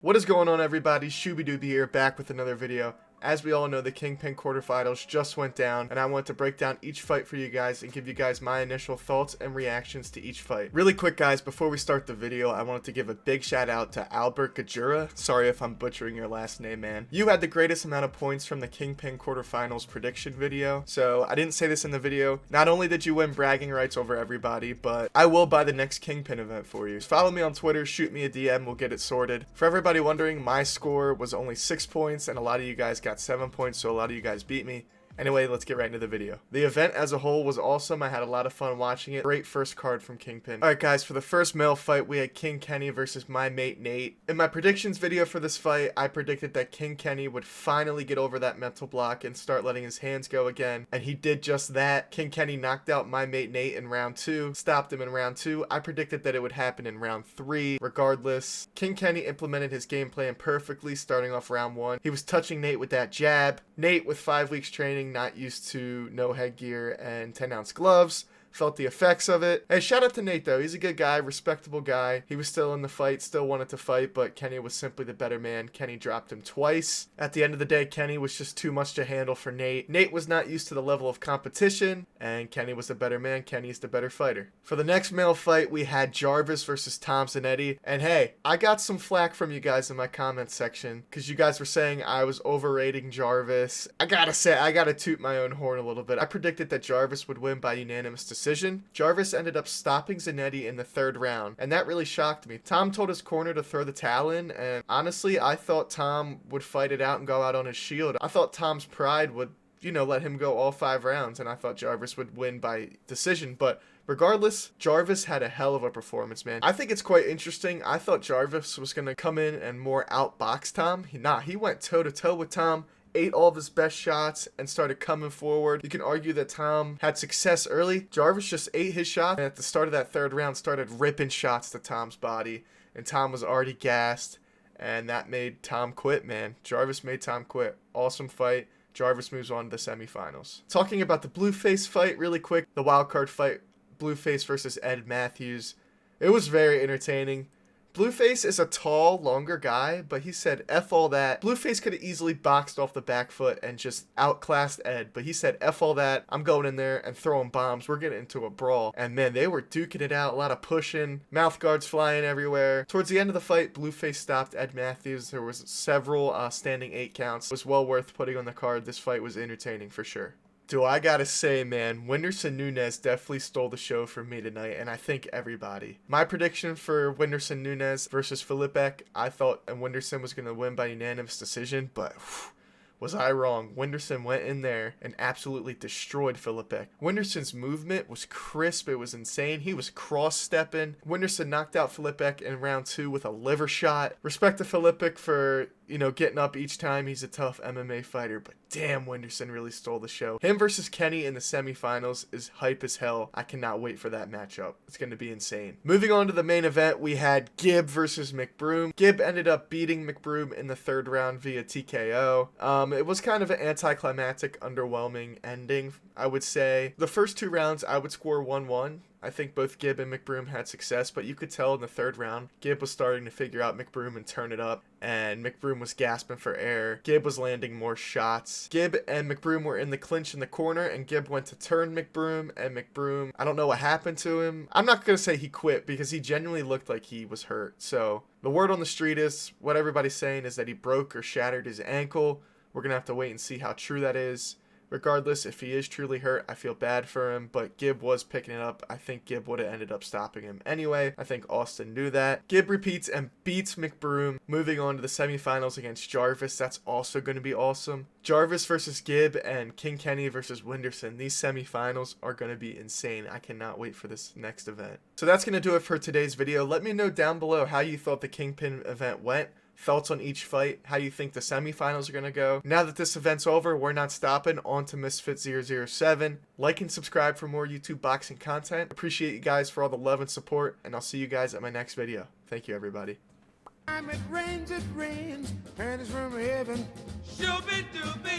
What is going on, everybody? Shooby-Dooby here, back with another video. As we all know, the KingPyn quarterfinals just went down, and I want to break down each fight for you guys and give you guys my initial thoughts and reactions to each fight. Really quick, guys, before we start the video, I wanted to give a big shout out to Albert Gajura. Sorry if I'm butchering your last name, man. You had the greatest amount of points from the KingPyn quarterfinals prediction video, so I didn't say this in the video. Not only did you win bragging rights over everybody, but I will buy the next KingPyn event for you. Follow me on Twitter, shoot me a DM, we'll get it sorted. For everybody wondering, my score was only 6 points, and a lot of you guys got 7 points, so a lot of you guys beat me. Anyway, let's get right into the video. The event as a whole was awesome. I had a lot of fun watching it. Great first card from KingPyn. Alright guys, for the first male fight, we had King Kenny versus my mate Nate. In my predictions video for this fight, I predicted that King Kenny would finally get over that mental block and start letting his hands go again. And he did just that. King Kenny knocked out my mate Nate in round 2, stopped him in round 2. I predicted that it would happen in round 3. Regardless, King Kenny implemented his game plan perfectly starting off round 1. He was touching Nate with that jab. Nate, with 5 weeks training, not used to no headgear and 10-ounce gloves, felt the effects of it. Hey, shout out to Nate though. He's a good guy, respectable guy. He was still in the fight, still wanted to fight, but Kenny was simply the better man. Kenny dropped him twice. At the end of the day, Kenny was just too much to handle for Nate. Nate was not used to the level of competition, and Kenny was the better man. Kenny's the better fighter. For the next male fight, we had Jarvis versus Tom Zanetti. And hey, I got some flack from you guys in my comments section because you guys were saying I was overrating Jarvis. I gotta say, I gotta toot my own horn a little bit. I predicted that Jarvis would win by unanimous decision. Jarvis ended up stopping Zanetti in the 3rd round, and that really shocked me. Tom told his corner to throw the towel in, and honestly, I thought Tom would fight it out and go out on his shield. I thought Tom's pride would, let him go all 5 rounds, and I thought Jarvis would win by decision, but regardless, Jarvis had a hell of a performance, man. I think it's quite interesting. I thought Jarvis was going to come in and more outbox Tom. He went toe-to-toe with Tom, ate all of his best shots, and started coming forward. You can argue that Tom had success early. Jarvis just ate his shot, and at the start of that 3rd round, started ripping shots to Tom's body, and Tom was already gassed, and that made Tom quit, man. Jarvis made Tom quit. Awesome fight. Jarvis moves on to the semifinals. Talking about the Blueface fight really quick, the wildcard fight, Blueface versus Ed Matthews. It was very entertaining. Blueface is a tall, longer guy, but he said, F all that. Blueface could have easily boxed off the back foot and just outclassed Ed, but he said, F all that. I'm going in there and throwing bombs. We're getting into a brawl. And man, they were duking it out. A lot of pushing, mouth guards flying everywhere. Towards the end of the fight, Blueface stopped Ed Matthews. There was several standing 8 counts. It was well worth putting on the card. This fight was entertaining for sure. Do I gotta say, man, Whinderson Nunes definitely stole the show from me tonight, and I think everybody. My prediction for Whinderson Nunes versus Filipek, I thought Whinderson was gonna win by unanimous decision, but was I wrong? Whinderson went in there and absolutely destroyed Filipek. Whinderson's movement was crisp. It was insane. He was cross-stepping. Whinderson knocked out Filipek in round 2 with a liver shot. Respect to Filipek for, getting up each time. He's a tough MMA fighter, but damn, Whinderson really stole the show. Him versus Kenny in the semifinals is hype as hell. I cannot wait for that matchup. It's going to be insane. Moving on to the main event, we had GIB versus McBroom. GIB ended up beating McBroom in the 3rd round via TKO. It was kind of an anticlimactic, underwhelming ending, I would say. The first 2 rounds, I would score 1-1. I think both GIB and McBroom had success, but you could tell in the 3rd round, GIB was starting to figure out McBroom and turn it up, and McBroom was gasping for air. GIB was landing more shots. GIB and McBroom were in the clinch in the corner, and GIB went to turn McBroom, and McBroom, I don't know what happened to him. I'm not going to say he quit, because he genuinely looked like he was hurt. So the word on the street is, what everybody's saying is that he broke or shattered his ankle. We're going to have to wait and see how true that is. Regardless, if he is truly hurt, I feel bad for him, but GIB was picking it up. I think GIB would have ended up stopping him anyway. I think Austin knew that. GIB repeats and beats McBroom, moving on to the semifinals against Jarvis. That's also going to be awesome. Jarvis versus GIB and King Kenny versus Whinderson. These semifinals are going to be insane. I cannot wait for this next event. So that's going to do it for today's video. Let me know down below how you thought the KingPyn event went. Thoughts on each fight, how you think the semifinals are going to go. Now that this event's over, we're not stopping. On to Misfit 007. Like and subscribe for more YouTube boxing content. Appreciate you guys for all the love and support, and I'll see you guys at my next video. Thank you, everybody. It rains, panties from heaven. Shooby-dooby.